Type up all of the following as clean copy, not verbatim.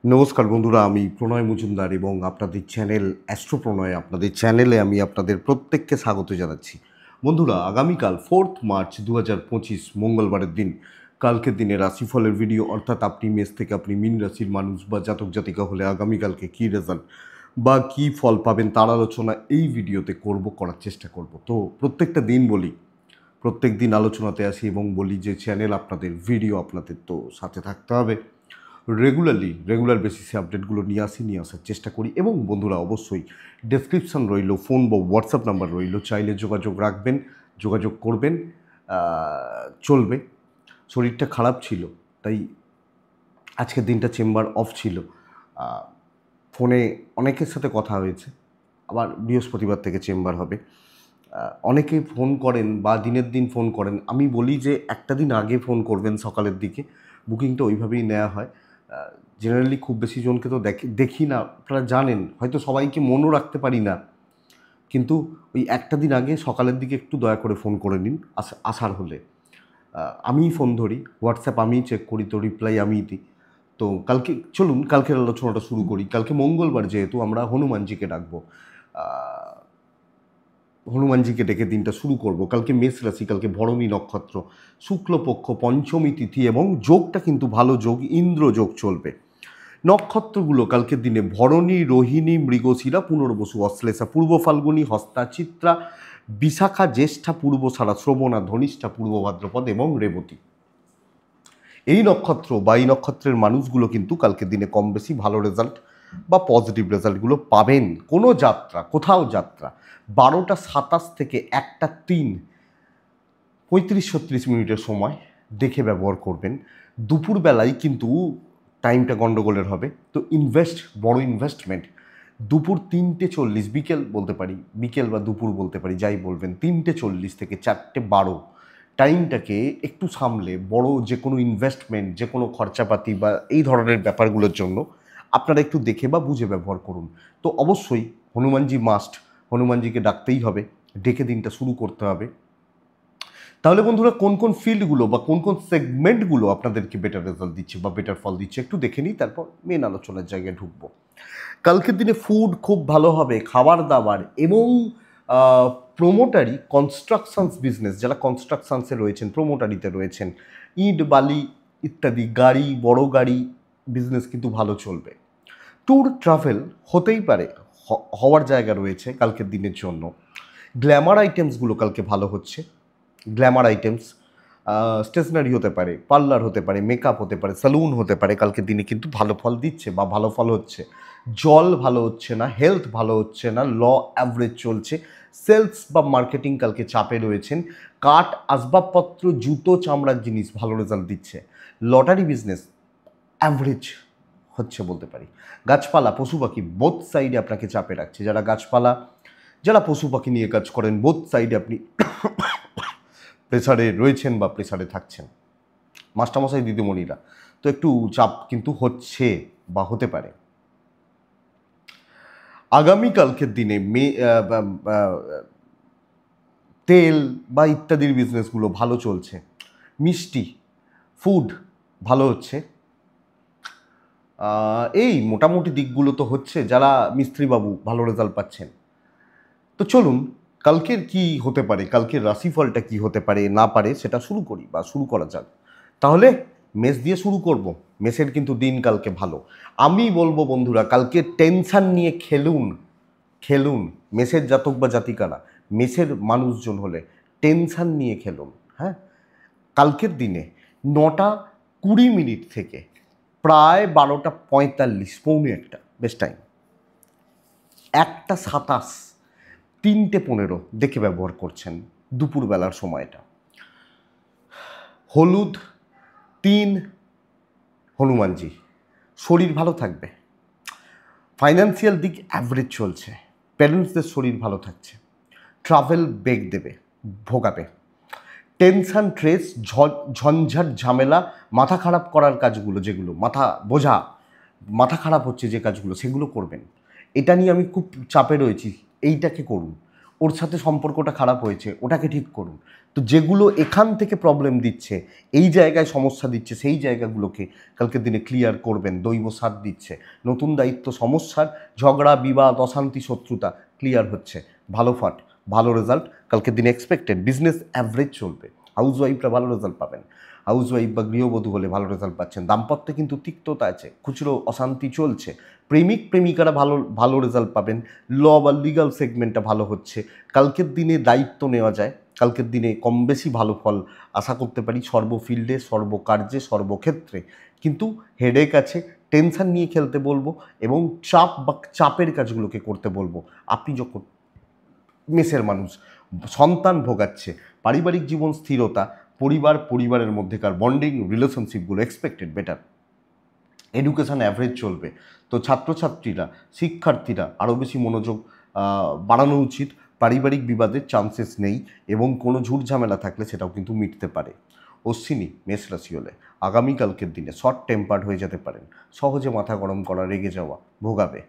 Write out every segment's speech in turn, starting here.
নমস্কার বন্ধুরা, আমি প্রণয় মজুমদার এবং আপনাদের চ্যানেল অ্যাস্ট্রো প্রণয় আপনাদের চ্যানেলে আমি আপনাদের প্রত্যেককে স্বাগত জানাচ্ছি। বন্ধুরা, আগামীকাল 4 মার্চ 2025 মঙ্গলবারের দিন, কালকের দিনে রাশিফলের ভিডিও, অর্থাৎ আপনি মেষ থেকে আপনি মীন রাশির মানুষ বা জাতক জাতিকা হলে আগামীকালকে কী রেজাল্ট বা কী ফল পাবেন তার আলোচনা এই ভিডিওতে করার চেষ্টা করব। তো প্রত্যেকটা দিন বলি, প্রত্যেক দিন আলোচনাতে আসি এবং বলি যে চ্যানেল আপনাদের, ভিডিও আপনাদের, তো সাথে থাকতে হবে। রেগুলার বেসিসে আপডেটগুলো নিয়ে আসার চেষ্টা করি। এবং বন্ধুরা, অবশ্যই ডেসক্রিপশন রইল, ফোন বা হোয়াটসঅ্যাপ নাম্বার রইল, চাইলে যোগাযোগ রাখবেন, যোগাযোগ করবেন, চলবে। শরীরটা খারাপ ছিল, তাই আজকের দিনটা চেম্বার অফ ছিল। ফোনে অনেকের সাথে কথা হয়েছে, আবার বৃহস্পতিবার থেকে চেম্বার হবে। অনেকে ফোন করেন বা দিনের দিন ফোন করেন, আমি বলি যে একটা দিন আগে ফোন করবেন, সকালের দিকে বুকিংটা ওইভাবেই নেওয়া হয়। জেনারেলি খুব বেশি জনকে তো দেখি না, আপনারা জানেন, হয়তো সবাইকে মনও রাখতে পারি না, কিন্তু ওই একটা দিন আগে সকালের দিকে একটু দয়া করে ফোন করে নিন। আসার হলে আমিই ফোন ধরি, হোয়াটসঅ্যাপ আমিই চেক করি, তো রিপ্লাই আমিই দিই। তো চলুন কালকের আলোচনাটা শুরু করি। কালকে মঙ্গলবার, যেহেতু আমরা হনুমানজিকে ডাকবো, হনুমানজিকে ডেকে দিনটা শুরু করব। কালকে মেষ রাশি, কালকে ভরণী নক্ষত্র, শুক্লপক্ষ, পঞ্চমী তিথি এবং যোগটা কিন্তু ভালো যোগ, ইন্দ্র যোগ চলবে। নক্ষত্রগুলো কালকের দিনে ভরণী, রোহিণী, মৃগশিরা, পুনর্বসু, অশ্লেষা, পূর্ব ফাল্গুনী, হস্তা, চিত্রা, বিশাখা, জ্যেষ্ঠা, পূর্বসারা, শ্রবণা, ধনিষ্ঠা, পূর্ব ভাদ্রপদ এবং রেবতী। এই নক্ষত্র বা এই নক্ষত্রের মানুষগুলো কিন্তু কালকের দিনে কম বেশি ভালো রেজাল্ট বা পজিটিভ রেজাল্টগুলো পাবেন। কোনো যাত্রা, কোথাও যাত্রা 12টা 27 থেকে 1টা 3, 35-36 মিনিটের সময় দেখে ব্যবহার করবেন। দুপুরবেলায় কিন্তু টাইমটা গন্ডগোলের হবে, তো বড় ইনভেস্টমেন্ট দুপুর 3টে 40, বিকেল বা দুপুর বলতে পারি, যাই বলবেন, 3টে 40 থেকে 4টে 12 টাইমটাকে একটু সামলে বড় যে কোনো ইনভেস্টমেন্ট, যে কোনো খরচাপাতি বা এই ধরনের ব্যাপারগুলোর জন্য আপনারা একটু দেখে বা বুঝে ব্যবহার করুন। তো অবশ্যই হনুমানজি মাস্ট, হনুমানজিকে ডাকতেই হবে, ডেকে দিনটা শুরু করতে হবে। তাহলে বন্ধুরা, কোন কোন ফিল্ডগুলো বা কোন কোন সেগমেন্টগুলো আপনাদেরকে বেটার রেজাল্ট দিচ্ছে বা বেটার ফল দিচ্ছে একটু দেখে নিই, তারপর মেন আলোচনার জায়গায় ঢুকবো। কালকের দিনে ফুড খুব ভালো হবে, খাবার দাবার এবং প্রোমোটারি, কনস্ট্রাকশনস বিজনেস, যারা কনস্ট্রাকশনসে রয়েছেন, প্রোমোটারিতে রয়েছেন, ইট বালি ইত্যাদি গাড়ি, বড় গাড়ি বিজনেস কিন্তু ভালো চলবে। ট্যুর ট্রাভেল হতেই পারে, হওয়ার জায়গা রয়েছে কালকের দিনের জন্য। গ্ল্যামার আইটেমসগুলো কালকে ভালো হচ্ছে। গ্ল্যামার আইটেমস স্টেশনারি হতে পারে, পার্লার হতে পারে, মেকআপ হতে পারে, স্যালুন হতে পারে, কালকের দিনে কিন্তু ভালো ফল দিচ্ছে বা ভালো ফল হচ্ছে। জল ভালো হচ্ছে না, হেলথ ভালো হচ্ছে না, অ্যাভারেজ চলছে। সেলস বা মার্কেটিং কালকে চাপে রয়েছেন। কাঠ, আসবাবপত্র, জুতো, চামড়ার জিনিস ভালো রেজাল্ট দিচ্ছে। লটারি বিজনেস অ্যাভারেজ হচ্ছে বলতে পারি। গাছপালা, পশু পাখি বোথ সাইডে আপনাকে চাপে রাখছে। যারা পশু পাখি নিয়ে কাজ করেন, বোথ সাইডে আপনি প্রেসারে রয়েছেন বা প্রেসারে থাকছেন। মাস্টারমশাই, দিদিমণিরা, তো একটু চাপ কিন্তু হচ্ছে বা হতে পারে। আগামীকালকের দিনে তেল বা ইত্যাদির বিজনেসগুলো ভালো চলছে। মিষ্টি, ফুড ভালো হচ্ছে। এই মোটামুটি দিকগুলো তো হচ্ছে। যারা মিস্ত্রিবাবু ভালো রেজাল্ট পাচ্ছেন। তো চলুন কালকের কি হতে পারে, কালকের রাশিফলটা কি হতে পারে না পারে সেটা শুরু করা যাক। তাহলে মেষ দিয়ে শুরু করব। মেষের কিন্তু দিন কালকে ভালো। আমি বলবো বন্ধুরা, কালকে টেনশন নিয়ে খেলুন। মেষের জাতক বা জাতিকারা, মেষের মানুষজন হলে টেনশন নিয়ে খেলুন। হ্যাঁ, কালকের দিনে 9টা 20 মিনিট থেকে প্রায় 12টা 45, পৌনে একটা, বেশ টাইম। 1টা 27, 3টে 15 দেখে ব্যবহার করছেন দুপুরবেলার সময়টা। হলুদ 3, হনুমানজি, শরীর ভালো থাকবে। ফাইন্যান্সিয়াল দিক অ্যাভারেজ চলছে। প্যারেন্টসদের শরীর ভালো থাকছে। ট্রাভেল বেগ দেবে, ভোগাবে। টেনশন, স্ট্রেস, ঝঞ্ঝাট, ঝামেলা, মাথা খারাপ করার কাজগুলো, যেগুলো মাথা খারাপ হচ্ছে যে কাজগুলো, সেগুলো করবেন। এটা নিয়ে আমি খুব চাপে রয়েছি, এইটাকে করুন। ওর সাথে সম্পর্কটা খারাপ হয়েছে, ওটাকে ঠিক করুন। তো যেগুলো এখান থেকে প্রবলেম দিচ্ছে, এই জায়গায় সমস্যা দিচ্ছে, সেই জায়গাগুলোকে কালকের দিনে ক্লিয়ার করবেন। দৈব সাথ দিচ্ছে, নতুন দায়িত্ব, সমস্যার ঝগড়া বিবাদ অশান্তি শত্রুতা ক্লিয়ার হচ্ছে, ভালো ফাট, ভালো রেজাল্ট কালকের দিনে এক্সপেক্টেড। বিজনেস অ্যাভারেজ চলবে, হাউস ওয়াইফরা ভালো রেজাল্ট পাবেন, হাউস ওয়াইফ বা গৃহবধূ হলে ভালো রেজাল্ট পাচ্ছেন। দাম্পত্যে কিন্তু তিক্ততা আছে, খুচরো অশান্তি চলছে। প্রেমিক প্রেমিকারা ভালো ভালো রেজাল্ট পাবেন, ল বা লিগাল সেগমেন্টটা ভালো হচ্ছে। কালকের দিনে দায়িত্ব নেওয়া যায়, কালকের দিনে কম বেশি ভালো ফল আশা করতে পারি সর্বফিল্ডে, সর্বকার্যে, সর্বক্ষেত্রে। কিন্তু হেডেক আছে, টেনশন নিয়ে খেলতে বলবো এবং চাপ বা চাপের কাজগুলোকে করতে বলবো। আপনি যখন মেসের মানুষ, সন্তান ভোগাচ্ছে, পারিবারিক জীবন স্থিরতা, পরিবারের মধ্যেকার বন্ডিং রিলেশনশিপগুলো এক্সপেক্টেড বেটার। এডুকেশান অ্যাভারেজ চলবে। তো ছাত্রছাত্রীরা, শিক্ষার্থীরা আরও বেশি মনোযোগ বাড়ানো উচিত। পারিবারিক বিবাদের চান্সেস নেই এবং কোনো ঝুট ঝামেলা থাকলে সেটাও কিন্তু মিটতে পারে। অশ্বিনী মেষ রাশি হলে আগামীকালকের দিনে শর্ট টেম্পার্ড হয়ে যেতে পারেন, সহজে মাথা গরম করা, রেগে যাওয়া ভোগাবে।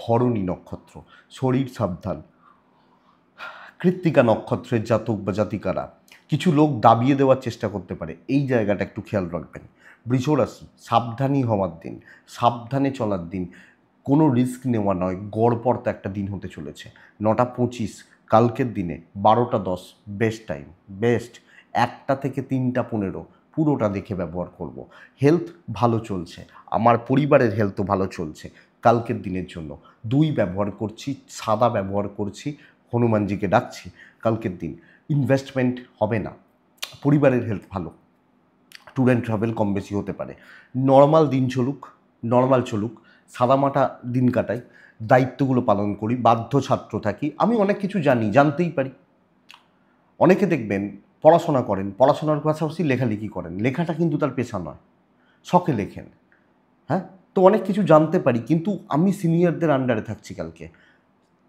ভরণী নক্ষত্র, শরীর সাবধান। কৃত্তিকা নক্ষত্রের জাতক বা জাতিকারা কিছু লোক দাবিয়ে দেওয়ার চেষ্টা করতে পারে, এই জায়গাটা একটু খেয়াল রাখবেন। বৃষ রাশি, সাবধানী হওয়ার দিন, সাবধানে চলার দিন, কোনো রিস্ক নেওয়া নয়, গড়পড়তা একটা দিন হতে চলেছে। 9টা 25 কালকের দিনে, 12টা 10 বেস্ট টাইম, বেস্ট। 1টা থেকে 3টা 15 পুরোটা দেখে ব্যবহার করব। হেলথ ভালো চলছে, আমার পরিবারের হেলথও ভালো চলছে কালকের দিনের জন্য। 2 ব্যবহার করছি, সাদা ব্যবহার করছি, হনুমানজিকে ডাকছি। কালকের দিন ইনভেস্টমেন্ট হবে না, পরিবারের হেলথ ভালো, ট্যুর অ্যান্ড ট্রাভেল কম বেশি হতে পারে। নর্মাল দিন চলুক, নর্মাল চলুক, সাদামাটা দিন কাটাই, দায়িত্বগুলো পালন করি, বাধ্য ছাত্র থাকি। আমি অনেক কিছু জানি, জানতেই পারি। অনেকে দেখবেন পড়াশোনা করেন, পড়াশোনার পাশাপাশি লেখালেখি করেন, লেখাটা কিন্তু তার পেশা নয়, শখে লেখেন। হ্যাঁ, তো অনেক কিছু জানতে পারি, কিন্তু আমি সিনিয়রদের আন্ডারে থাকছি কালকে,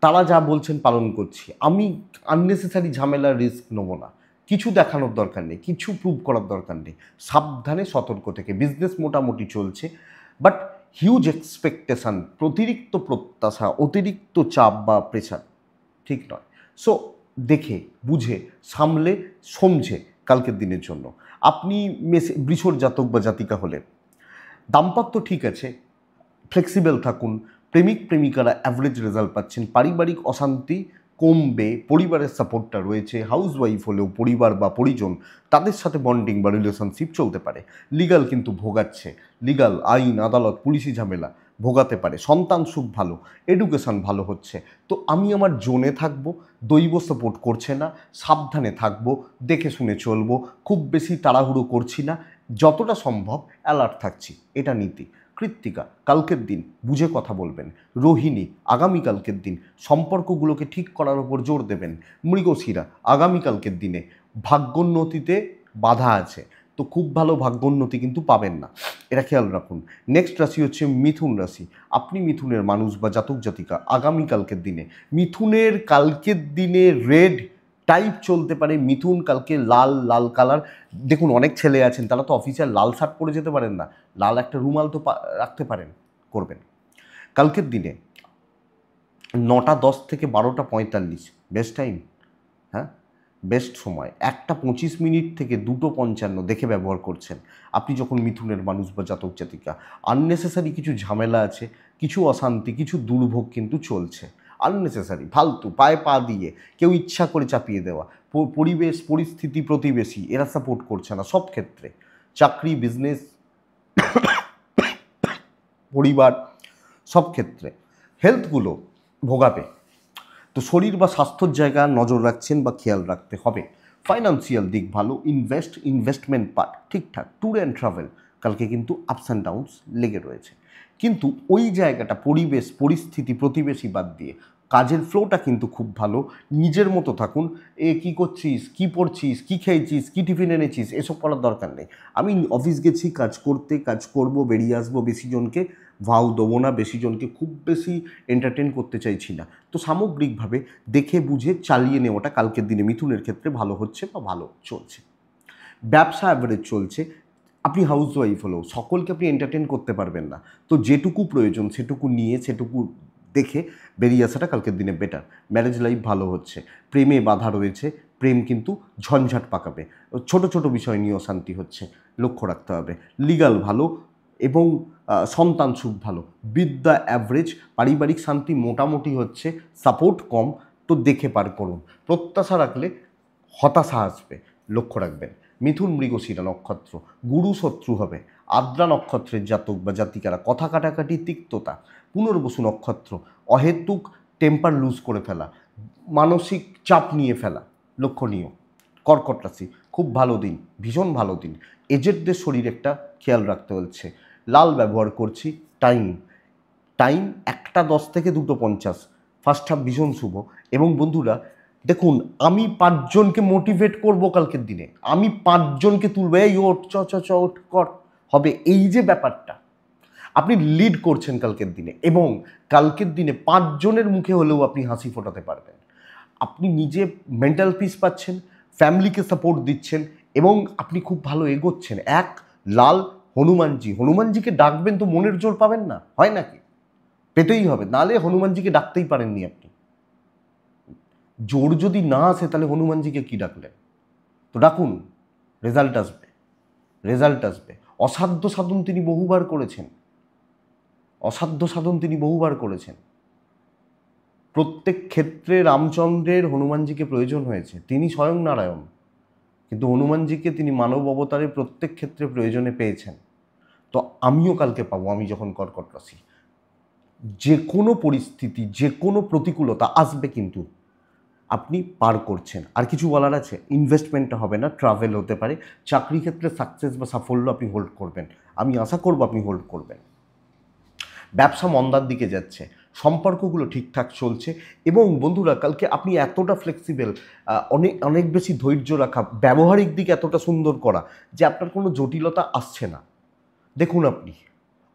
তারা যা বলছেন পালন করছি। আমি আননেসেসারি ঝামেলা রিস্ক নেব না, কিছু দেখানোর দরকার নেই, কিছু প্রুভ করার দরকার নেই। সাবধানে সতর্ক থেকে বিজনেস মোটামুটি চলছে, বাট হিউজ এক্সপেকটেশান, অতিরিক্ত প্রত্যাশা, অতিরিক্ত চাপ বা প্রেশার ঠিক নয়। সো দেখে বুঝে সামলে সমঝে কালকের দিনের জন্য। আপনি বৃষর জাতক বা জাতিকা হলে দাম্পত্য ঠিক আছে, ফ্লেক্সিবল থাকুন, প্রেমিক প্রেমিকারা অ্যাভারেজ রেজাল্ট পাচ্ছেন, পারিবারিক অশান্তি কমবে, পরিবারের সাপোর্টটা রয়েছে। হাউস ওয়াইফ হলেও পরিবার বা পরিজন তাদের সাথে বন্ডিং বা রিলেশনশিপ চলতে পারে। লিগাল কিন্তু ভোগাচ্ছে, লিগাল আইন আদালত পুলিশি ঝামেলা ভোগাতে পারে। সন্তান সুখ ভালো, এডুকেশন ভালো হচ্ছে। তো আমি আমার জোনে থাকবো, দৈব সাপোর্ট করছে না, সাবধানে থাকবো, দেখে শুনে চলবো, খুব বেশি তাড়াহুড়ো করছি না, যতটা সম্ভব অ্যালার্ট থাকছি, এটা নীতি। কৃত্তিকা কালকের দিন বুঝে কথা বলবেন। রোহিণী আগামীকালকের দিন সম্পর্কগুলোকে ঠিক করার ওপর জোর দেবেন। মৃগশিরা আগামীকালকের দিনে ভাগ্যোন্নতিতে বাধা আছে, তো খুব ভালো ভাগ্যোন্নতি কিন্তু পাবেন না, এটা খেয়াল রাখুন। নেক্সট রাশি হচ্ছে মিথুন রাশি। আপনি মিথুনের মানুষ বা জাতক জাতিকা আগামীকালকের দিনে, মিথুনের কালকের দিনে রেড টাইপ চলতে পারে। মিথুন কালকে লাল, লাল কালার, দেখুন অনেক ছেলে আছেন তারা তো অফিসিয়াল লাল শার্ট পরে যেতে পারেন না, লাল একটা রুমাল তো রাখতে পারেন, করবেন। কালকের দিনে 9টা 10 থেকে 12টা 45 বেস্ট টাইম, হ্যাঁ বেস্ট সময়। 1টা 25 থেকে 2টো 55 দেখে ব্যবহার করছেন আপনি যখন মিথুনের মানুষ বা জাতক জাতিকা। আননেসেসারি কিছু ঝামেলা আছে, কিছু অশান্তি, কিছু দুর্ভোগ কিন্তু চলছে, আননেসেসারি ফালতু, পায়ে পা দিয়ে কেউ ইচ্ছা করে চাপিয়ে দেওয়া। পরিবেশ পরিস্থিতি প্রতিবেশী এরা সাপোর্ট করছে না সব ক্ষেত্রে, চাকরি বিজনেস পরিবার সব ক্ষেত্রে। হেলথগুলো ভোগাবে, তো শরীর বা স্বাস্থ্যর জায়গা নজর রাখছেন বা খেয়াল রাখতে হবে। ফাইন্যান্সিয়াল দিক ভালো, ইনভেস্টমেন্ট পার্ট ঠিকঠাক। ট্যুর অ্যান্ড ট্রাভেল কালকে কিন্তু আপস অ্যান্ড ডাউনস লেগে রয়েছে, কিন্তু ওই জায়গাটা পরিবেশ পরিস্থিতি প্রতিবেশী বাদ দিয়ে কাজের ফ্লোটা কিন্তু খুব ভালো। নিজের মতো থাকুন, কী করছিস, কী পড়ছিস, কী খেয়েছিস, কী টিফিন এনেছিস, এসব করার দরকার নেই। আমি অফিস গেছি কাজ করতে, কাজ করব, বেরিয়ে আসবো, বেশি জনকে ভাও দেবো না, বেশি জনকে খুব বেশি এন্টারটেন করতে চাইছি না। তো সামগ্রিকভাবে দেখে বুঝে চালিয়ে নেওয়াটা কালকের দিনে মিথুনের ক্ষেত্রে ভালো হচ্ছে বা ভালো চলছে। ব্যবসা অ্যাভারেজ চলছে। আপনি হাউস ওয়াইফ হলেও সকলকে আপনি এন্টারটেন করতে পারবেন না, তো যেটুকু প্রয়োজন সেটুকু নিয়ে সেটুকু দেখে বেরিয়ে আসাটা কালকের দিনে বেটার। ম্যারেজ লাইফ ভালো হচ্ছে, প্রেমে বাধা রয়েছে, প্রেম কিন্তু ঝঞ্ঝাট পাকাবে, ছোট ছোট বিষয় নিয়েও শান্তি হচ্ছে, লক্ষ্য রাখতে হবে। লিগাল ভালো এবং সন্তান সুখ ভালো, বিদ্যা অ্যাভারেজ, পারিবারিক শান্তি মোটামুটি হচ্ছে, সাপোর্ট কম, তো দেখে পার করুন। প্রত্যাশা রাখলে হতাশা আসবে, লক্ষ্য রাখবেন। মিথুন মৃগশিরা নক্ষত্র, গুরু শত্রু হবে। আদ্রা নক্ষত্রের জাতক বা জাতিকারা কথা কাটাকাটি, তিক্ততা। পুনর্বসু নক্ষত্র, অহেতুক টেম্পার লুজ করে ফেলা, মানসিক চাপ নিয়ে ফেলা লক্ষণীয়। কর্কট রাশি, খুব ভালো দিন, ভীষণ ভালো দিন। এজেডদের শরীর একটা খেয়াল রাখতে হচ্ছে। লাল ব্যবহার করছি। টাইম টাইম 1টা 10 থেকে 2টো 50, ফার্স্ট হাফ ভীষণ শুভ। এবং বন্ধুরা দেখুন, আমি 5জনকে মোটিভেট করব কালকের দিনে, আমি 5জনকে তুলবো, এই ওঠ, চ চ চ ওঠ কর, হবে এই যে ব্যাপারটা, আপনি লিড করছেন কালকের দিনে। এবং কালকের দিনে 5জনের মুখে হলেও আপনি হাসি ফোটাতে পারবেন। আপনি নিজে মেন্টাল পিস পাচ্ছেন, ফ্যামিলিকে সাপোর্ট দিচ্ছেন এবং আপনি খুব ভালো এগোচ্ছেন। লাল হনুমানজিকে ডাকবেন তো মনের জোর পাবেন না, হয় নাকি? পেতেই হবে, নাহলে হনুমানজিকে ডাকতেই পারেননি আপনি। জোর যদি না আসে তাহলে হনুমানজিকে কি ডাকলেন? তো ডাকুন, রেজাল্ট আসবে, রেজাল্ট আসবে। অসাধ্য সাধন তিনি বহুবার করেছেন, অসাধ্য সাধন তিনি বহুবার করেছেন। প্রত্যেক ক্ষেত্রে রামচন্দ্রের হনুমানজিকে প্রয়োজন হয়েছে, তিনি স্বয়ং নারায়ণ, কিন্তু হনুমানজিকে তিনি মানব অবতারে প্রত্যেক ক্ষেত্রে প্রয়োজনে পেয়েছেন। তো আমিও কালকে পাবো, আমি যখন কর্কট রাশি। যে কোনো পরিস্থিতি, যে কোনো প্রতিকূলতা আসবে, কিন্তু আপনি পার করছেন। আর কিছু বলার আছে? ইনভেস্টমেন্টটা হবে না, ট্রাভেল হতে পারে। চাকরি ক্ষেত্রে সাকসেস বা সাফল্য আপনি হোল্ড করবেন, আমি আশা করব আপনি হোল্ড করবেন। ব্যবসা মন্দার দিকে যাচ্ছে, সম্পর্কগুলো ঠিকঠাক চলছে। এবং বন্ধুরা কালকে আপনি এতটা ফ্লেক্সিবল, অনেক অনেক বেশি ধৈর্য রাখা, ব্যবহারিক দিক এতটা সুন্দর করা যে আপনার কোনো জটিলতা আসছে না। দেখুন, আপনি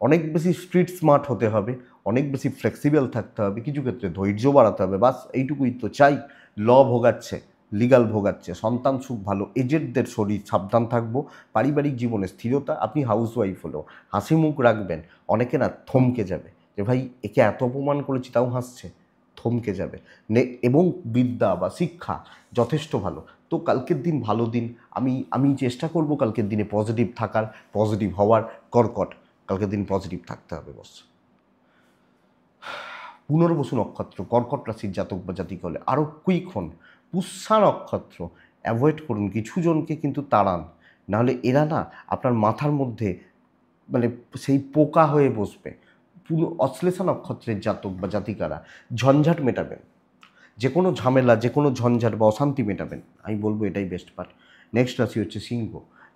অনেক বেশি স্ট্রিট স্মার্ট হতে হবে, অনেক বেশি ফ্লেক্সিবল থাকতে হবে, কিছু ক্ষেত্রে ধৈর্য বাড়াতে হবে, বাস এইটুকুই তো চাই। ল ভোগাচ্ছে, লিগাল ভোগাচ্ছে, সন্তান সুখ ভালো, এজেডদের শরীর সাবধান থাকবো, পারিবারিক জীবনে স্থিরতা। আপনি হাউস ওয়াইফ হলেও হাসি মুখ রাখবেন। অনেকে না থমকে যাবে যে ভাই একে এত অপমান করেছি তাও হাসছে, থমকে যাবে। এবং বিদ্যা বা শিক্ষা যথেষ্ট ভালো। তো কালকের দিন ভালো দিন। আমি চেষ্টা করব কালকের দিনে পজিটিভ থাকার, পজিটিভ হওয়ার। কর্কট, কালকের দিন পজিটিভ থাকতে হবে বস। পুনর্বসু নক্ষত্র, কর্কট রাশির জাতক বা জাতিক হলে আরও কুইক হন। পুষ্যা নক্ষত্র, অ্যাভয়েড করুন, কিছু জনকে কিন্তু তাড়ান, নাহলে এরা না আপনার মাথার মধ্যে মানে সেই পোকা হয়ে বসবে। অশ্লেষা নক্ষত্রের জাতক বা জাতিকারা ঝঞ্ঝাট মেটাবেন, যে কোনো ঝামেলা, যে কোনো ঝঞ্ঝাট বা অশান্তি মেটাবেন, আমি বলবো এটাই বেস্ট পার্ট। নেক্সট রাশি হচ্ছে সিংহ।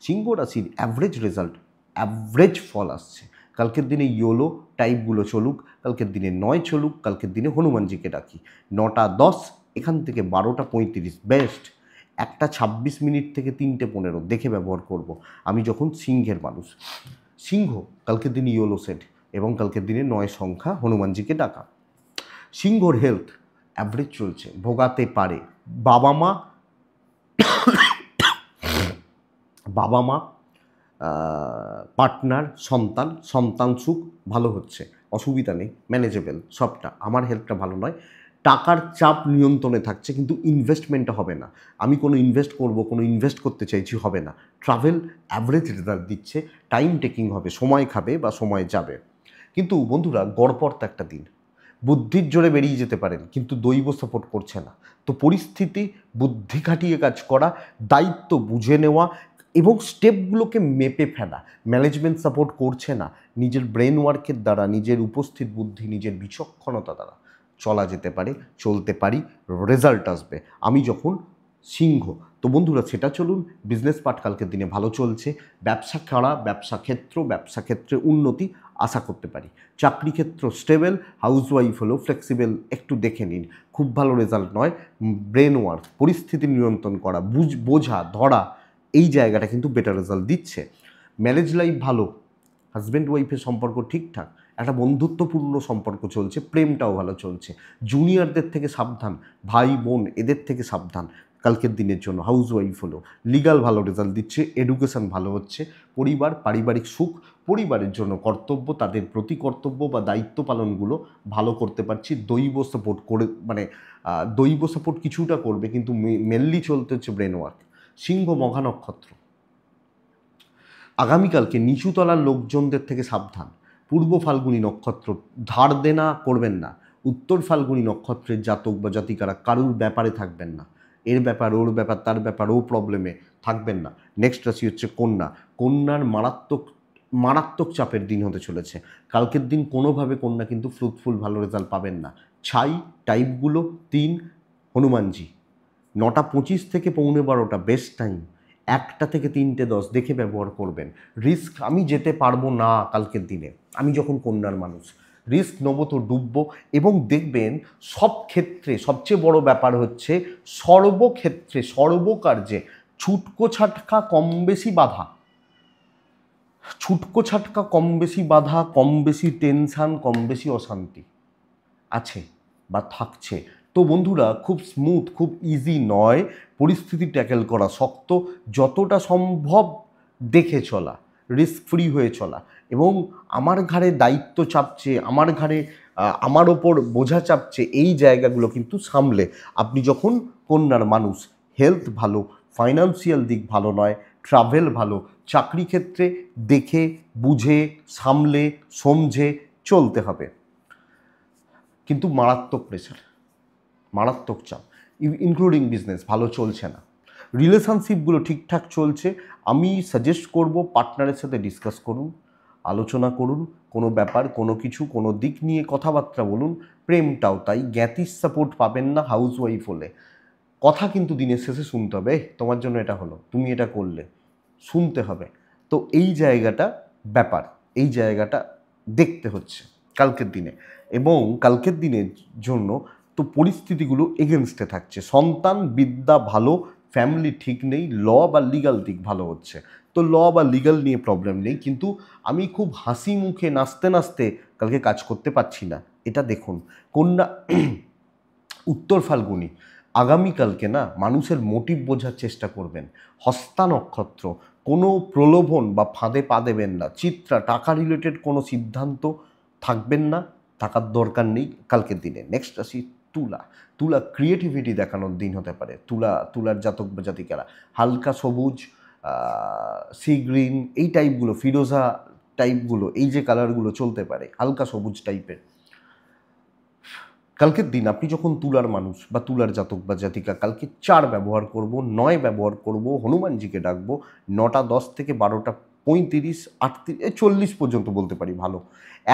সিংহ রাশির অ্যাভারেজ রেজাল্ট, অ্যাভারেজ ফল আসছে। কালকের দিনে ইয়োলো টাইপগুলো চলুক, কালকের দিনে 9 চলুক, কালকের দিনে হনুমানজিকে ডাকি। 9টা 10 এখান থেকে 12টা 35 বেস্ট। 1টা 26 মিনিট থেকে 3টে 15 দেখে ব্যবহার করব, আমি যখন সিংহের মানুষ। সিংহ, কালকের দিনে ইয়োলো সেট এবং কালকের দিনে 9 সংখ্যা হনুমানজিকে ডাকা। সিংহর হেলথ অ্যাভারেজ চলছে, ভোগাতে পারে। বাবা মা, বাবা মা, পার্টনার, সন্তান সুখ ভালো হচ্ছে, অসুবিধা নেই, ম্যানেজেবল সবটা। আমার হেলথটা ভালো নয়, টাকার চাপ নিয়ন্ত্রণে থাকছে, কিন্তু ইনভেস্টমেন্টটা হবে না। আমি কোনো ইনভেস্ট করতে চাইছি, হবে না। ট্রাভেল অ্যাভারেজ রেজাল্ট দিচ্ছে, টাইম টেকিং হবে, সময় খাবে বা সময় যাবে। কিন্তু বন্ধুরা গড়পড়তা একটা দিন, বুদ্ধির জোরে বেরিয়ে যেতে পারেন, কিন্তু দৈব সাপোর্ট করছে না। তো পরিস্থিতি বুদ্ধি খাটিয়ে কাজ করা, দায়িত্ব বুঝে নেওয়া এবং স্টেপগুলোকে মেপে ফেলা। ম্যানেজমেন্ট সাপোর্ট করছে না, নিজের ব্রেন ওয়ার্কের দ্বারা, নিজের উপস্থিত বুদ্ধি, নিজের বিচক্ষণতা দ্বারা চলা যেতে পারে, চলতে পারি, রেজাল্ট আসবে। আমি যখন সিংহ, তো বন্ধুরা সেটা চলুন। বিজনেস পার্ট কালকের দিনে ভালো চলছে, ব্যবসা করা, ব্যবসা ক্ষেত্রে উন্নতি আশা করতে পারি। চাকরি ক্ষেত্র স্টেবল, হাউসওয়াইফ হলেও ফ্লেক্সিবল, একটু দেখে নিন, খুব ভালো রেজাল্ট নয়। ব্রেন ওয়ার্ক, পরিস্থিতি নিয়ন্ত্রণ করা, বোঝা ধরা, এই জায়গাটা কিন্তু বেটার রেজাল্ট দিচ্ছে। ম্যারেজ লাইফ ভালো, হাজব্যান্ড ওয়াইফের সম্পর্ক ঠিকঠাক, একটা বন্ধুত্বপূর্ণ সম্পর্ক চলছে, প্রেমটাও ভালো চলছে। জুনিয়রদের থেকে সাবধান, ভাই বোন এদের থেকে সাবধান। কালকের দিনের জন্য হাউস ওয়াইফ হলো, লিগাল ভালো রেজাল্ট দিচ্ছে, এডুকেশন ভালো হচ্ছে, পরিবার পারিবারিক সুখ, পরিবারের জন্য কর্তব্য, তাদের প্রতি কর্তব্য বা দায়িত্ব পালনগুলো ভালো করতে পারছি। দৈব সাপোর্ট করে, মানে দৈব সাপোর্ট কিছুটা করবে, কিন্তু মেনলি চলতে হচ্ছে ব্রেন ওয়ার্ক। সিংহ মঘা নক্ষত্র, আগামীকালকে নিচুতলার লোকজনদের থেকে সাবধান। পূর্ব ফাল্গুনী নক্ষত্র, ধার দেনা করবেন না। উত্তর ফাল্গুনী নক্ষত্রের জাতক বা জাতিকারা কারুর ব্যাপারে থাকবেন না, এর ব্যাপার ওর ব্যাপার তার ব্যাপার ও প্রবলেমে থাকবেন না। নেক্সট রাশি হচ্ছে কন্যা। কন্যার মারাত্মক চাপের দিন হতে চলেছে কালকের দিন। কোনোভাবে কন্যা কিন্তু ফ্রুটফুল ভালো রেজাল্ট পাবেন না। ছাই টাইপগুলো 3 হনুমানজি, 9:25 থেকে 11:15 বেস্ট টাইম, 1টা থেকে 3টে 10 দেখে ব্যবহার করবেন। রিস্ক আমি যেতে পারবো না কালকের দিনে, আমি যখন কন্যার মানুষ রিস্ক নেবো তো ডুববো। এবং দেখবেন সব ক্ষেত্রে সবচেয়ে বড় ব্যাপার হচ্ছে সর্বক্ষেত্রে সর্বকার্যে ছুটকো ছাটকা কম বেশি বাধা, ছুটকো ছাটকা কম বেশি বাধা, কম বেশি টেনশান, কম বেশি অশান্তি আছে বা থাকছে। তো বন্ধুরা খুব স্মুথ, খুব ইজি নয় পরিস্থিতি ট্যাকেল করা, শক্ত, যতটা সম্ভব দেখে চলা, রিস্ক ফ্রি হয়ে চলা। এবং আমার ঘাড়ে দায়িত্ব চাপছে, আমার ঘাড়ে আমার ওপর বোঝা চাপছে, এই জায়গাগুলো কিন্তু সামলে আপনি যখন কন্যার মানুষ, হেলথ ভালো, ফাইন্যান্সিয়াল দিক ভালো নয়, ট্রাভেল ভালো, চাকরি ক্ষেত্রে দেখে বুঝে সামলে সমঝে চলতে হবে। কিন্তু মারাত্মক প্রেশার, মারাত্মক চাপ, ইনক্লুডিং বিজনেস ভালো চলছে না। রিলেশনশিপগুলো ঠিকঠাক চলছে। আমি সাজেস্ট করব পার্টনারের সাথে ডিসকাস করুন, আলোচনা করুন, কোনো ব্যাপার কোনো কিছু কোনো দিক নিয়ে কথাবার্তা বলুন। প্রেমটাও তাই, জ্ঞাতির সাপোর্ট পাবেন না হাউস ওয়াইফ হলে। কথা কিন্তু দিনের শেষে শুনতে হবে, তোমার জন্য এটা হলো, তুমি এটা করলে, শুনতে হবে। তো এই জায়গাটা ব্যাপার, এই জায়গাটা দেখতে হচ্ছে কালকের দিনে। এবং কালকের দিনের জন্য তো পরিস্থিতিগুলো এগেনস্টে থাকছে। সন্তান বিদ্যা ভালো, ফ্যামিলি ঠিক নেই, ল বা লিগাল দিক ভালো হচ্ছে। তো ল বা লিগাল নিয়ে প্রবলেম নেই, কিন্তু আমি খুব হাসি মুখে নাচতে নাচতে কালকে কাজ করতে পারছি না, এটা দেখুন। কন্যা উত্তর ফাল্গুনি, আগামীকালকে না মানুষের মোটিভ বোঝার চেষ্টা করবেন। হস্তা নক্ষত্র, কোনো প্রলোভন বা ফাঁদে পা দেবেন না। চিত্রা, টাকা রিলেটেড কোনো সিদ্ধান্ত থাকবেন না, থাকার দরকার নেই কালকের দিনে। নেক্সট আসি তুলা। তুলা ক্রিয়েটিভিটি দেখানোর দিন হতে পারে। তুলার জাতক বা জাতিকারা হালকা সবুজ, সি গ্রিন, এই টাইপগুলো, ফিরোজা টাইপগুলো, এই যে কালারগুলো চলতে পারে, হালকা সবুজ টাইপের। কালকের দিন আপনি যখন তুলার মানুষ বা তুলার জাতক বা জাতিকা, কালকে 4 ব্যবহার করব, 9 ব্যবহার করব, হনুমানজিকে ডাকবো। 9:10 থেকে 12:35, 38, 40 পর্যন্ত বলতে পারি ভালো।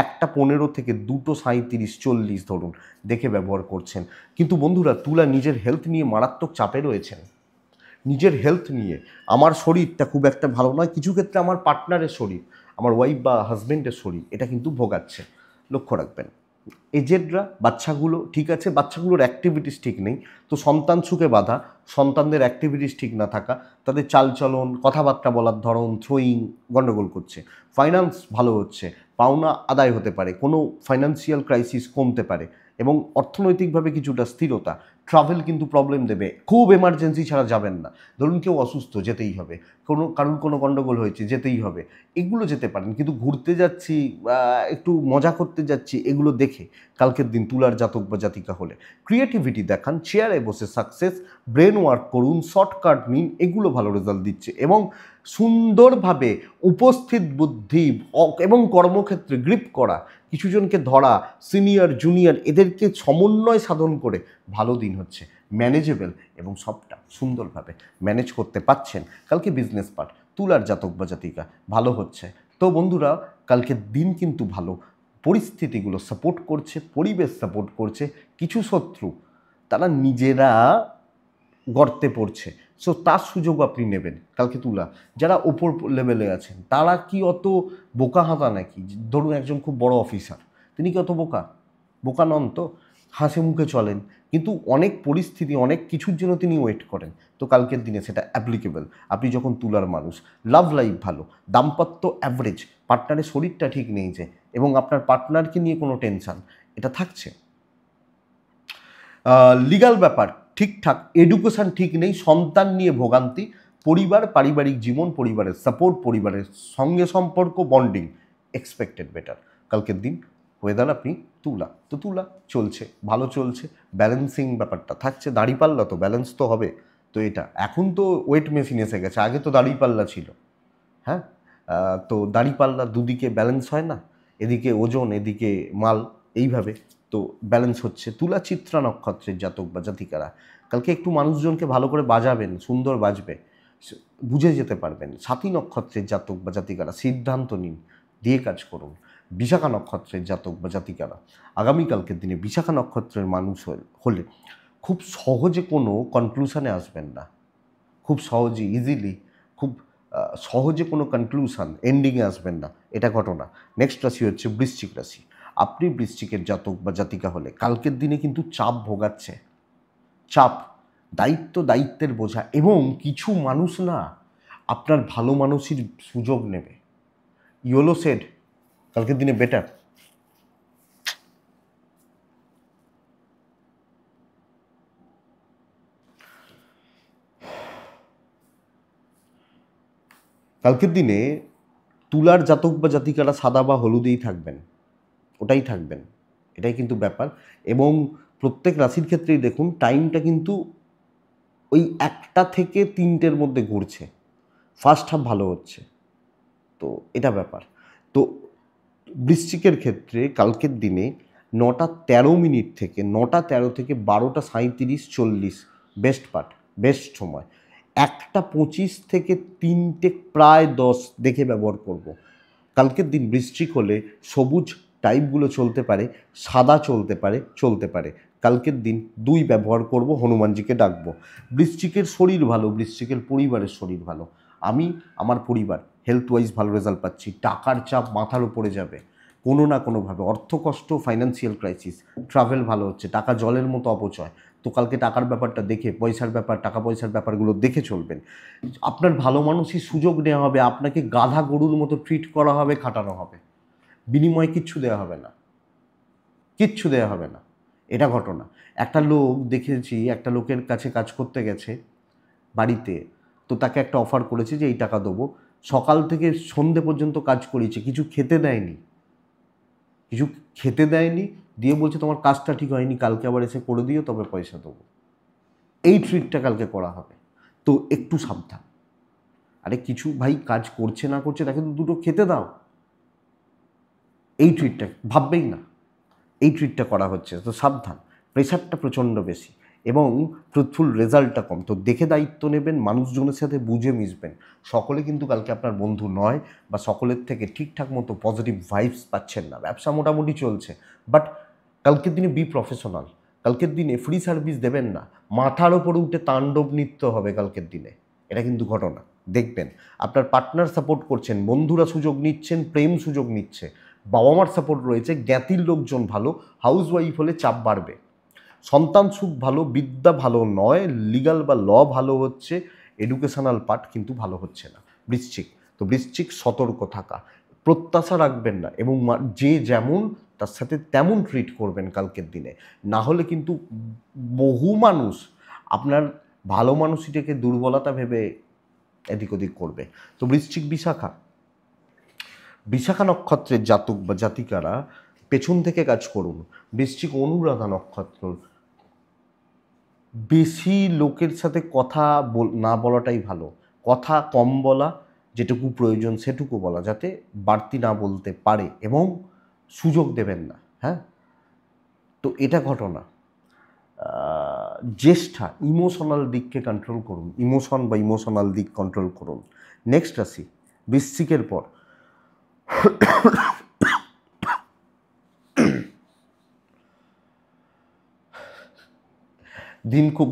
1:15 থেকে 2:37, 40 ধরুন, দেখে ব্যবহার করছেন। কিন্তু বন্ধুরা তুলা নিজের হেলথ নিয়ে মারাত্মক চাপে রয়েছেন। নিজের হেলথ নিয়ে, আমার শরীরটা খুব একটা ভালো নয়, কিছু ক্ষেত্রে আমার পার্টনারের শরীর, আমার ওয়াইফ বা হাজব্যান্ডের শরীর, এটা কিন্তু ভোগাচ্ছে, লক্ষ্য রাখবেন। এজেডরা, বাচ্চাগুলো ঠিক আছে, বাচ্চাগুলোর অ্যাক্টিভিটিস ঠিক নেই, তো সন্তান সুখে বাধা, সন্তানদের অ্যাক্টিভিটিস ঠিক না থাকা, তাদের চালচলন, কথাবার্তা বলার ধরন, থ্রোয়িং গণ্ডগোল করছে। ফাইন্যান্স ভালো হচ্ছে, পাওনা আদায় হতে পারে, কোনো ফাইন্যান্সিয়াল ক্রাইসিস কমতে পারে এবং অর্থনৈতিকভাবে কিছুটা স্থিরতা। ট্রাভেল কিন্তু প্রবলেম দেবে, খুব এমার্জেন্সি ছাড়া যাবেন না। ধরুন কেউ অসুস্থ, যেতেই হবে, কারুর কোনো গণ্ডগোল হয়েছে, যেতেই হবে, এগুলো যেতে পারেন। কিন্তু ঘুরতে যাচ্ছি, একটু মজা করতে যাচ্ছি, এগুলো দেখে কালকের দিন তুলার জাতক বা জাতিকা হলে ক্রিয়েটিভিটি দেখান, চেয়ারে বসে সাকসেস, ব্রেন ওয়ার্ক করুন, শর্টকাট নিন, এগুলো ভালো রেজাল্ট দিচ্ছে। এবং সুন্দরভাবে উপস্থিত বুদ্ধি এবং কর্মক্ষেত্রে গ্রিপ করা, কিছুজনকে ধরা, সিনিয়র জুনিয়র এদেরকে সমন্বয় সাধন করে ভালো দিন হচ্ছে, ম্যানেজেবল, এবং সবটা সুন্দরভাবে ম্যানেজ করতে পারছেন। কালকে বিজনেস পার্ট তুলার জাতক বা জাতিকা ভালো হচ্ছে। তো বন্ধুরা কালকের দিন কিন্তু ভালো, পরিস্থিতিগুলো সাপোর্ট করছে, পরিবেশ সাপোর্ট করছে। কিছু শত্রু তারা নিজেরা গর্তে পড়ছে, সো তার সুযোগ আপনি নেবেন কালকে তুলা। যারা ওপর লেভেলে আছেন তারা কি অত বোকা হাতা নাকি? ধরুন একজন খুব বড় অফিসার, তিনি কি অত বোকা? বোকা নন তো, হাসি মুখে চলেন, কিন্তু অনেক পরিস্থিতি অনেক কিছুর জন্য তিনি ওয়েট করেন। তো কালকের দিনে সেটা অ্যাপ্লিকেবল আপনি যখন তুলার মানুষ। লাভ লাইফ ভালো, দাম্পত্য অ্যাভারেজ, পার্টনারের শরীরটা ঠিক নেই যে, এবং আপনার পার্টনারকে নিয়ে কোনো টেনশান এটা থাকছে। লিগাল ব্যাপার ঠিকঠাক, এডুকেশন ঠিক নেই, সন্তান নিয়ে ভোগান্তি, পরিবার, পারিবারিক জীবন, পরিবারের সাপোর্ট, পরিবারের সঙ্গে সম্পর্ক, বন্ডিং এক্সপেক্টেড বেটার। কালকের দিন ওয়েদার আপনি তুলা, তো তুলা চলছে, ভালো চলছে, ব্যালেন্সিং ব্যাপারটা থাকছে, দাঁড়িপাল্লা তো ব্যালেন্স তো হবে। তো এটা এখন তো ওয়েট মেশিন এসে গেছে, আগে তো দাঁড়িপাল্লা ছিল। হ্যাঁ, তো দাঁড়িপাল্লা দুদিকে ব্যালেন্স হয় না, এদিকে ওজন এদিকে মাল, এইভাবে তো ব্যালেন্স হচ্ছে। তুলা চিত্রা নক্ষত্রের জাতক বা জাতিকারা কালকে একটু মানুষজনকে ভালো করে বাজাবেন, সুন্দর বাজবে, বুঝে যেতে পারবেন। সাথী নক্ষত্রের জাতক বা জাতিকারা সিদ্ধান্ত নিন, দিয়ে কাজ করুন। বিশাখা নক্ষত্রের জাতক বা জাতিকারা আগামীকালকের দিনে বিশাখা নক্ষত্রের মানুষ হলে খুব সহজে কোনো কনক্লুশনে আসবেন না, খুব সহজে ইজিলি, খুব সহজে কোনো কনক্লুশন এন্ডিংয়ে আসবেন না, এটা ঘটনা। নেক্সট রাশি হচ্ছে বৃশ্চিক রাশি। আপনি বৃশ্চিকের জাতক বা জাতিকা হলে কালকের দিনে কিন্তু চাপ ভোগাচ্ছে, চাপ, দায়িত্বের বোঝা, এবং কিছু মানুষ না আপনার ভালো মানুষের সুযোগ নেবে। ইয়োলো সেড কালকের দিনে বেটার। কালকের দিনে তুলার জাতক বা জাতিকারা সাদা বা হলুদেই থাকবেন, ওটাই থাকবেন, এটাই কিন্তু ব্যাপার। এবং প্রত্যেক রাশির ক্ষেত্রেই দেখুন টাইমটা কিন্তু ওই 1টা থেকে 3টের মধ্যে ঘুরছে, ফার্স্ট হাফ ভালো হচ্ছে, তো এটা ব্যাপার। তো বৃশ্চিকের ক্ষেত্রে কালকের দিনে 9টা 13 থেকে 9টা 13 থেকে 12টা 37 40 বেস্ট পার্ট, বেস্ট সময়। 1টা 25 থেকে 3টে প্রায় 10 দেখে ব্যবহার করব। কালকের দিন বৃশ্চিক হলে সবুজ টাইপগুলো চলতে পারে, সাদা চলতে পারে। কালকের দিন 2 ব্যবহার করব, হনুমানজিকে ডাকবো। বৃশ্চিকের শরীর ভালো, বৃশ্চিকের পরিবারের শরীর ভালো, আমি আমার পরিবার হেলথ ওয়াইজ ভালো রেজাল্ট পাচ্ছি। টাকার চাপ মাথার উপরে যাবে কোনো না কোনোভাবে, অর্থকষ্ট, ফাইন্যান্সিয়াল ক্রাইসিস, ট্রাভেল ভালো হচ্ছে, টাকা জলের মতো অপচয়। তো কালকে টাকার ব্যাপারটা দেখে, পয়সার ব্যাপার, টাকা পয়সার ব্যাপারগুলো দেখে চলবেন। আপনার ভালো মানুষই সুযোগ নেওয়া হবে, আপনাকে গাধা গরুর মতো ট্রিট করা হবে, খাটানো হবে, বিনিময়ে কিচ্ছু দেওয়া হবে না, কিচ্ছু দেওয়া হবে না, এটা ঘটনা। একটা লোক দেখেছি, একটা লোকের কাছে কাজ করতে গেছে বাড়িতে, তো তাকে একটা অফার করেছে যে এই টাকা দেবো, সকাল থেকে সন্ধে পর্যন্ত কাজ করিয়েছে, কিছু খেতে দেয়নি, দিয়ে বলছে তোমার কাজটা ঠিক হয়নি, কালকে আবার এসে করে দিও, তবে পয়সা দেবো। এই ট্রিটটা কালকে করা হবে, তো একটু সাবধান। আরে কিছু ভাই কাজ করছে না করছে, তাকে তো দুটো খেতে দাও, এই ট্রিটটা ভাববেই না, এই ট্রিটটা করা হচ্ছে, তো সাবধান। প্রেশারটা প্রচণ্ড বেশি এবং ট্রুথফুল রেজাল্টটা কম, তো দেখে দায়িত্ব নেবেন, মানুষজনের সাথে বুঝে মিশবেন। সকলে কিন্তু কালকে আপনার বন্ধু নয়, বা সকলের থেকে ঠিকঠাক মতো পজিটিভ ভাইবস পাচ্ছেন না। ব্যবসা মোটামুটি চলছে, বাট কালকের দিনে বি প্রফেশনাল, কালকের দিনে ফ্রি সার্ভিস দেবেন না, মাথার ওপরে উঠে তাণ্ডব নৃত্য হবে কালকের দিনে, এটা কিন্তু ঘটনা। দেখবেন আপনার পার্টনার সাপোর্ট করছেন, বন্ধুরা সুযোগ নিচ্ছেন, প্রেম সুযোগ নিচ্ছে, বাবা মার সাপোর্ট রয়েছে, জ্ঞাতির লোকজন ভালো, হাউস ওয়াইফ হলে চাপ বাড়বে, সন্তান সুখ ভালো, বিদ্যা ভালো নয়, লিগাল বা ল ভালো হচ্ছে, এডুকেশনাল পার্ট কিন্তু ভালো হচ্ছে না। বৃশ্চিক, তো বৃশ্চিক সতর্ক থাকা, প্রত্যাশা রাখবেন না, এবং যে যেমন তার সাথে তেমন ট্রিট করবেন কালকের দিনে, না হলে কিন্তু বহু মানুষ আপনার ভালো মানুষটিকে দুর্বলতা ভেবে এদিক ওদিক করবে। তো বৃশ্চিক বিশাখা নক্ষত্রের জাতক বা জাতিকারা পেছন থেকে কাজ করুন। বৃশ্চিক অনুরাধা নক্ষত্র, বেশি লোকের সাথে কথা না বলাটাই ভালো, কথা কম বলা, যেটুকু প্রয়োজন সেটুকু বলা, যাতে বাড়তি না বলতে পারে, এবং সুযোগ দেবেন না। হ্যাঁ, তো এটা ঘটনা। জ্যেষ্ঠা ইমোশনাল দিককে কন্ট্রোল করুন, ইমোশনাল দিক কন্ট্রোল করুন। নেক্সট রাশি বৃশ্চিকের পর দিন খুব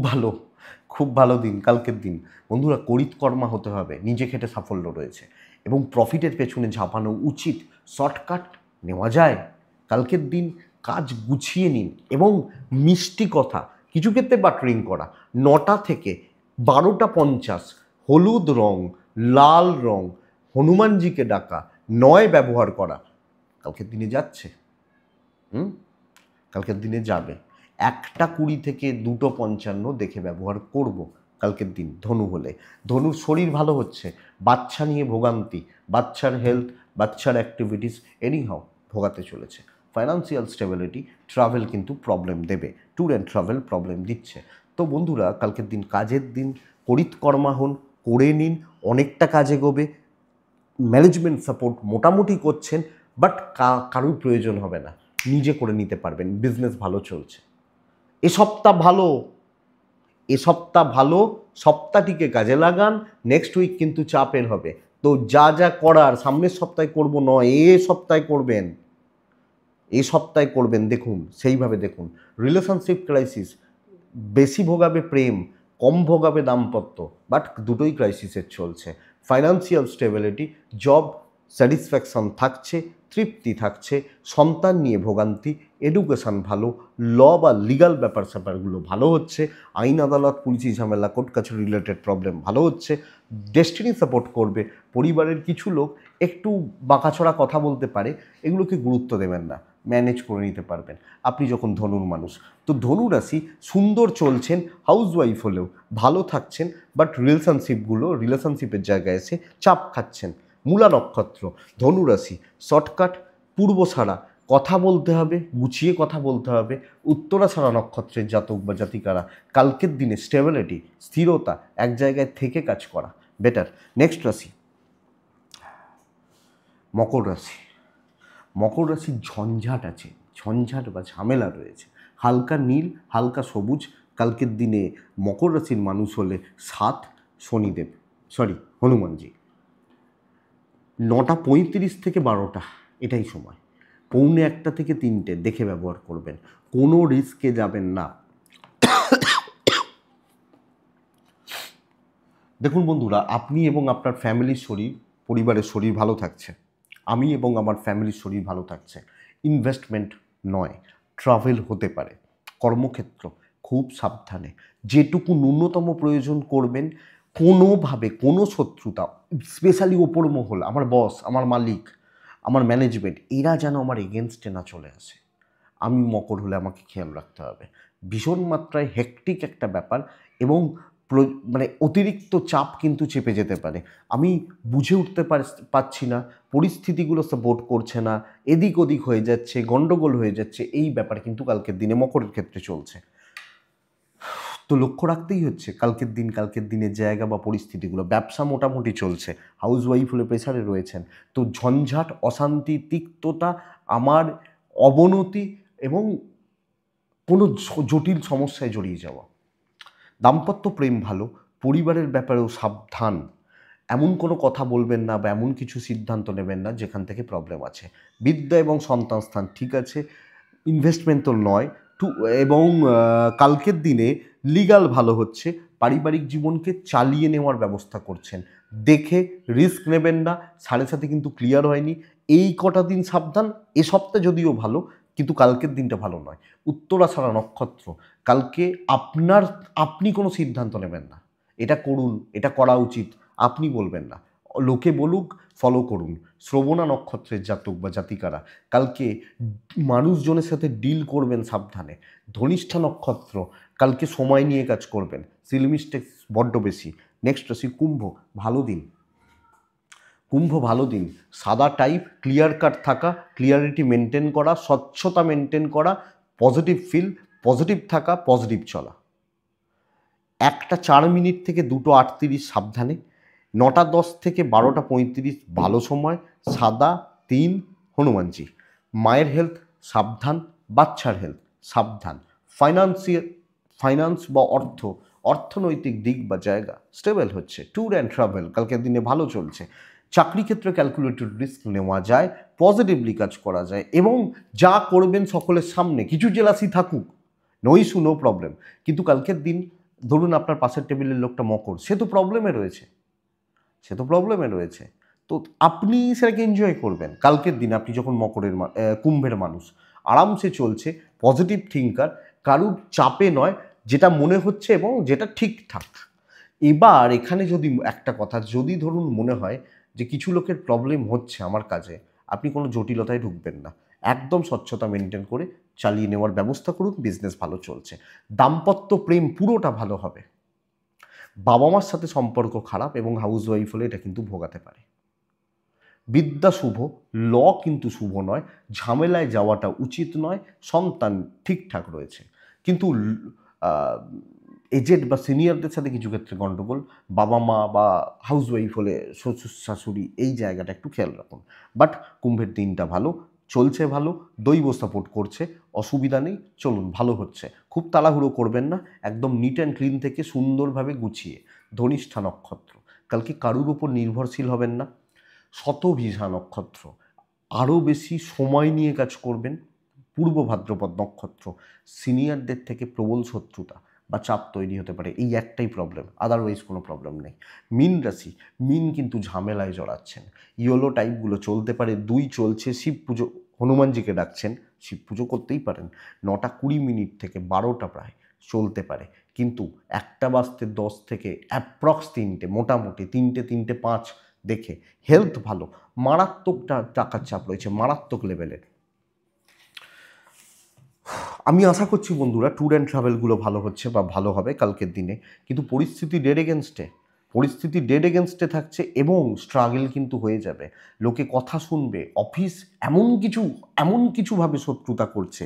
ভালো দিন কালকের দিন। বন্ধুরা, করিতকর্মা হতে হবে, নিজে খেটে সাফল্য রয়েছে এবং প্রফিটের পেছনে ঝাঁপানো উচিত। শর্টকাট নেওয়া যায়, কালকের দিন কাজ গুছিয়ে নিন, এবং মিষ্টি কথা, কিছু ক্ষেত্রে বাটারিং করা, 9টা থেকে 12টা 50 হলুদ রং, লাল রং, হনুমানজিকে ডাকা, 9 ব্যবহার করা কালকের দিনে যাচ্ছে, কালকের দিনে যাবে। 1:20 থেকে 2:55 দেখে ব্যবহার করব কালকের দিন ধনু হলে। ধনুর শরীর ভালো হচ্ছে, বাচ্চা নিয়ে ভোগান্তি, বাচ্চার হেলথ, বাচ্চার অ্যাক্টিভিটিস এনিহাও ভোগাতে চলেছে। ফাইন্যান্সিয়াল স্টেবিলিটি, ট্রাভেল কিন্তু প্রবলেম দেবে, ট্যুর অ্যান্ড ট্রাভেল প্রবলেম দিচ্ছে। তো বন্ধুরা, কালকের দিন কাজের দিন, করিতকর্মা হন, করে নিন, অনেকটা কাজ এগোবে। ম্যানেজমেন্ট সাপোর্ট মোটামুটি করছেন, বাট কারোর প্রয়োজন হবে না, নিজে করে নিতে পারবেন। বিজনেস ভালো চলছে, এ সপ্তাহ ভালো, এ সপ্তাহ ভালো, সপ্তাহটিকে কাজে লাগান। নেক্সট উইক কিন্তু চাপের হবে, তো যা যা করার সামনের সপ্তাহে করব নয়, এ সপ্তাহে করবেন, এ সপ্তাহে করবেন। দেখুন, সেইভাবে দেখুন। রিলেশনশিপ ক্রাইসিস, বেশি ভোগাবে প্রেম, কম ভোগাবে দাম্পত্য, বাট দুটোই ক্রাইসিসের চলছে। ফাইন্যান্সিয়াল স্টেবিলিটি, জব স্যাটিসফ্যাকশন থাকছে, তৃপ্তি থাকছে, সন্তান নিয়ে ভোগান্তি, এডুকেশান ভালো, ল বা লিগাল ব্যাপার স্যাপারগুলো ভালো হচ্ছে, আইন আদালত পুলিশি ঝামেলা কোর্ট কাছারি রিলেটেড প্রবলেম ভালো হচ্ছে। ডেস্টিনি সাপোর্ট করবে, পরিবারের কিছু লোক একটু বাঁকাছড়া কথা বলতে পারে, এগুলোকে গুরুত্ব দেবেন না, ম্যানেজ করে নিতে পারবেন আপনি যখন ধনুর মানুষ। তো ধনু রাশি সুন্দর চলছেন, হাউসওয়াইফ হলেও ভালো থাকছেন, বাট রিলেশনশিপের জায়গায় এসে চাপ খাচ্ছেন। মূলা নক্ষত্র, ধনু রাশি, শর্টকাট, পূর্বসারা, কথা বলতে হবে, গুছিয়ে কথা বলতে হবে। উত্তরাছাড়া নক্ষত্রের জাতক বা জাতিকারা কালকের দিনে স্টেবিলিটি, স্থিরতা, এক জায়গায় থেকে কাজ করা বেটার। নেক্সট রাশি মকর রাশি। মকর রাশির ঝঞ্ঝাট আছে, ঝঞ্ঝাট বা ঝামেলা রয়েছে। হালকা নীল, হালকা সবুজ। কালকের দিনে মকর রাশির মানুষ হলে 7 শনিদেব, হনুমানজি। 9:35 থেকে 12টা এটাই সময়, 1:45 থেকে 3টে দেখে ব্যবহার করবেন, কোনো রিস্কে যাবেন না। দেখুন বন্ধুরা, আপনি এবং আপনার ফ্যামিলির শরীর, পরিবারের শরীর ভালো থাকছে, আমি এবং আমার ফ্যামিলির শরীর ভালো থাকছে। ইনভেস্টমেন্ট নয়, ট্রাভেল হতে পারে। কর্মক্ষেত্র খুব সাবধানে, যেটুকু ন্যূনতম প্রয়োজন করবেন। কোনোভাবে কোনো শত্রুতা, স্পেশালি ওপর মহল, আমার বস, আমার মালিক, আমার ম্যানেজমেন্ট, এরা যেন আমার এগেনস্টে না চলে আসে। আমি মকর হলে আমাকে খেয়াল রাখতে হবে। ভীষণ মাত্রায় হেক্টিক একটা ব্যাপার, এবং মানে অতিরিক্ত চাপ কিন্তু চেপে যেতে পারে। আমি বুঝে উঠতে পারছি না, পরিস্থিতিগুলো সাপোর্ট করছে না, এদিক ওদিক হয়ে যাচ্ছে, গন্ডগোল হয়ে যাচ্ছে, এই ব্যাপার কিন্তু কালকের দিনে মকরের ক্ষেত্রে চলছে। তো লক্ষ্য রাখতেই হচ্ছে কালকের দিনের জায়গা বা পরিস্থিতিগুলো। ব্যবসা মোটামুটি চলছে, হাউসওয়াইফ হলে প্রেসারে রয়েছেন, তো ঝঞ্ঝাট, অশান্তি, তিক্ততা, আমার অবনতি এবং কোনো জটিল সমস্যায় জড়িয়ে যাওয়া। দাম্পত্য প্রেম ভালো, পরিবারের ব্যাপারেও সাবধান। এমন কোনো কথা বলবেন না বা এমন কিছু সিদ্ধান্ত নেবেন না যেখান থেকে প্রবলেম আছে। বিদ্যা এবং সন্তান স্থান ঠিক আছে, ইনভেস্টমেন্ট তো নয়। এবং কালকের দিনে লিগাল ভালো হচ্ছে, পারিবারিক জীবনকে চালিয়ে নেওয়ার ব্যবস্থা করছেন। দেখে রিস্ক নেবেন না, 7:30 কিন্তু ক্লিয়ার হয়নি, এই কটা দিন সাবধান। এ সপ্তাহ যদিও ভালো, কিন্তু কালকের দিনটা ভালো নয়। উত্তরাষাঢ়া নক্ষত্র, কালকে আপনি কোনো সিদ্ধান্ত নেবেন না, এটা করুন, এটা করা উচিত, আপনি বলবেন না, লোকে বলুক, ফলো করুন। শ্রবণা নক্ষত্রের জাতক বা জাতিকারা কালকে মানুষজনের সাথে ডিল করবেন সাবধানে। ধনিষ্ঠা নক্ষত্র, কালকে সময় নিয়ে কাজ করবেন, সিলি মিস্টেক্স বড্ড বেশি। নেক্সট রাশি কুম্ভ, ভালো দিন। কুম্ভ ভালো দিন, সাদা টাইপ, ক্লিয়ার কাট থাকা, ক্লিয়ারিটি মেনটেন করা, স্বচ্ছতা মেনটেন করা, পজিটিভ ফিল, পজিটিভ থাকা, পজিটিভ চলা। 1:04 থেকে 2:38 সাবধানে। 9:10 থেকে 12:35 ভালো সময়, সাদা 3 হনুমানজি। মায়ের হেলথ সাবধান, বাচ্চার হেলথ সাবধান। ফাইন্যান্স বা অর্থনৈতিক দিক বা জায়গা স্টেবল হচ্ছে। ট্যুর অ্যান্ড ট্রাভেল কালকের দিনে ভালো চলছে। চাকরি ক্ষেত্রে ক্যালকুলেটেড রিস্ক নেওয়া যায়, পজিটিভলি কাজ করা যায়, এবং যা করবেন সকলের সামনে, কিছু জেলাসি থাকুক, নো ইস্যু, নো প্রবলেম। কিন্তু কালকের দিন ধরুন আপনার পাশের টেবিলের লোকটা মকর, সে তো প্রবলেমে রয়েছে, তো আপনি সেটাকে এনজয় করবেন। কালকের দিন আপনি যখন কুম্ভের মানুষ, আরামসে চলছে, পজিটিভ থিঙ্কার, কারুর চাপে নয়, যেটা মনে হচ্ছে এবং যেটা ঠিকঠাক। এবার এখানে যদি একটা কথা, যদি ধরুন মনে হয় যে কিছু লোকের প্রবলেম হচ্ছে আমার কাজে, আপনি কোনো জটিলতায় ঢুকবেন না। একদম স্বচ্ছতা মেনটেন করে চালিয়ে নেওয়ার ব্যবস্থা করুন, বিজনেস ভালো চলছে। দাম্পত্য প্রেম পুরোটা ভালো হবে। বাবা মার সাথে সম্পর্ক খারাপ এবং হাউস ওয়াইফ হলে এটা কিন্তু ভোগাতে পারে। বিদ্যা শুভ, ল কিন্তু শুভ নয়, ঝামেলায় যাওয়াটা উচিত নয়, সন্তান ঠিকঠাক রয়েছে, কিন্তু এজেড বা সিনিয়রদের সাথে কিছু ক্ষেত্রে গণ্ডগোল, বাবা মা বা হাউস ওয়াইফ হলে শ্বশুর শাশুড়ি, এই জায়গাটা একটু খেয়াল রাখুন। বাট কুম্ভের দিনটা ভালো চলছে, ভালো, দৈব সাপোর্ট করছে, অসুবিধা নেই, চলুন ভালো হচ্ছে। খুব তাড়াহুড়ো করবেন না, একদম নিট অ্যান্ড ক্লিন থেকে সুন্দরভাবে গুছিয়ে। ধনিষ্ঠা নক্ষত্র, কালকে কারুর উপর নির্ভরশীল হবেন না। শতভিষা নক্ষত্র, আরও বেশি সময় নিয়ে কাজ করবেন। পূর্ব ভাদ্রপদ নক্ষত্র, সিনিয়রদের থেকে প্রবল শত্রুতা বা চাপ তৈরি হতে পারে, এই একটাই প্রবলেম, আদারওয়াইজ কোনো প্রবলেম নেই। মীন রাশি, মীন কিন্তু ঝামেলায় জড়াচ্ছেন, ইয়োলো টাইপগুলো চলতে পারে। 2 চলছে, শিব পুজো, হনুমানজিকে ডাকছেন, শিব পুজো করতেই পারেন। 9:20 থেকে 12টা প্রায় চলতে পারে, কিন্তু 1:10 থেকে অ্যাপ্রক্স 3টে, মোটামুটি 3:05 দেখে হেলথ ভালো, মারাত্মক টাকার চাপ রয়েছে, মারাত্মক লেভেলের। আমি আশা করছি বন্ধুরা ট্যুর অ্যান্ড ট্রাভেলগুলো ভালো হচ্ছে বা ভালো হবে কালকের দিনে, কিন্তু পরিস্থিতি ডেড এগেনস্টে থাকছে এবং স্ট্রাগল কিন্তু হয়ে যাবে। লোকে কথা শুনবে, অফিস এমন কিছুভাবে শত্রুতা করছে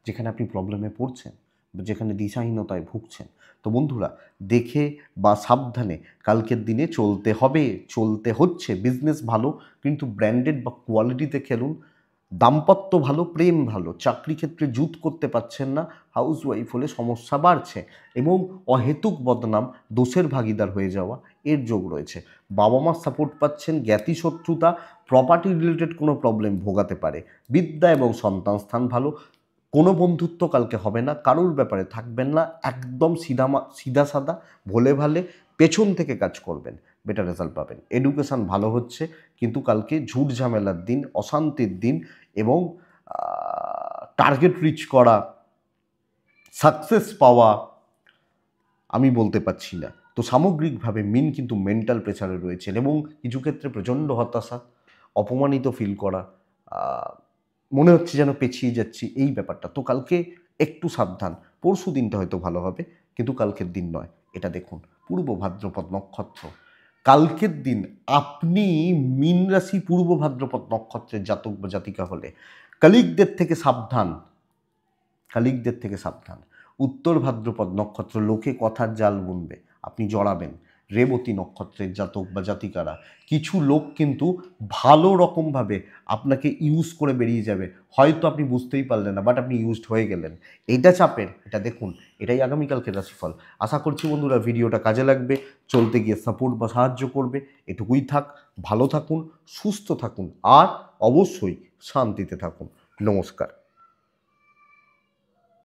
যেখানে আপনি প্রবলেমে পড়ছেন, যেখানে দিশাহীনতায় ভুগছেন। তো বন্ধুরা দেখে বা সাবধানে কালকের দিনে চলতে হবে, চলতে হচ্ছে। বিজনেস ভালো, কিন্তু ব্র্যান্ডেড বা কোয়ালিটিতে খেলুন। দাম্পত্য ভালো, প্রেম ভালো, চাকরি ক্ষেত্রে জুত করতে পারছেন না, হাউস ওয়াইফ হলে সমস্যা বাড়ছে এবং অহেতুক বদনাম, দোষের ভাগিদার হয়ে যাওয়া, এর যোগ রয়েছে। বাবা মার সাপোর্ট পাচ্ছেন, জ্ঞাতি শত্রুতা, প্রপার্টি রিলেটেড কোনো প্রবলেম ভোগাতে পারে। বিদ্যা এবং সন্তান স্থান ভালো, কোনো বন্ধুত্ব কালকে হবে না, কারোর ব্যাপারে থাকবেন না, একদম সিধা সাদা, ভোলে ভালে পেছন থেকে কাজ করবেন, বেটার রেজাল্ট পাবেন। এডুকেশান ভালো হচ্ছে, কিন্তু কালকে ঝুট ঝামেলার দিন, অশান্তির দিন এবং টার্গেট রিচ করা, সাকসেস পাওয়া আমি বলতে পারছি না। তো সামগ্রিকভাবে মিন কিন্তু মেন্টাল প্রেসারে রয়েছেন এবং কিছু ক্ষেত্রে প্রচণ্ড হতাশা, অপমানিত ফিল করা, মনে হচ্ছে যেন পেছিয়ে যাচ্ছি, এই ব্যাপারটা। তো কালকে একটু সাবধান। পরশু দিনটা হয়তো ভালো হবে, কিন্তু কালকের দিন নয়। এটা দেখুন, পূর্ব ভাদ্রপদ নক্ষত্র, কালকের দিন আপনি মীন রাশি পূর্ব ভাদ্রপদ নক্ষত্রের জাতক বা জাতিকা হলে কলিগদের থেকে সাবধান। উত্তর ভাদ্রপদ নক্ষত্র, লোকে কথার জাল বুনবে, আপনি জড়াবেন। রেবতী নক্ষত্রের জাতক বা জাতিকারা, কিছু লোক কিন্তু ভালো রকমভাবে আপনাকে ইউজ করে বেরিয়ে যাবে, হয়তো আপনি বুঝতেই পারলেন না, বাট আপনি ইউজড হয়ে গেলেন। এইটা চাপের, এটা দেখুন, এটাই আগামীকালকের রাশিফল। আশা করছি বন্ধুরা ভিডিওটা কাজে লাগবে, চলতে গিয়ে সাপোর্ট বা সাহায্য করবে। এটুকুই থাক, ভালো থাকুন, সুস্থ থাকুন আর অবশ্যই শান্তিতে থাকুন। নমস্কার।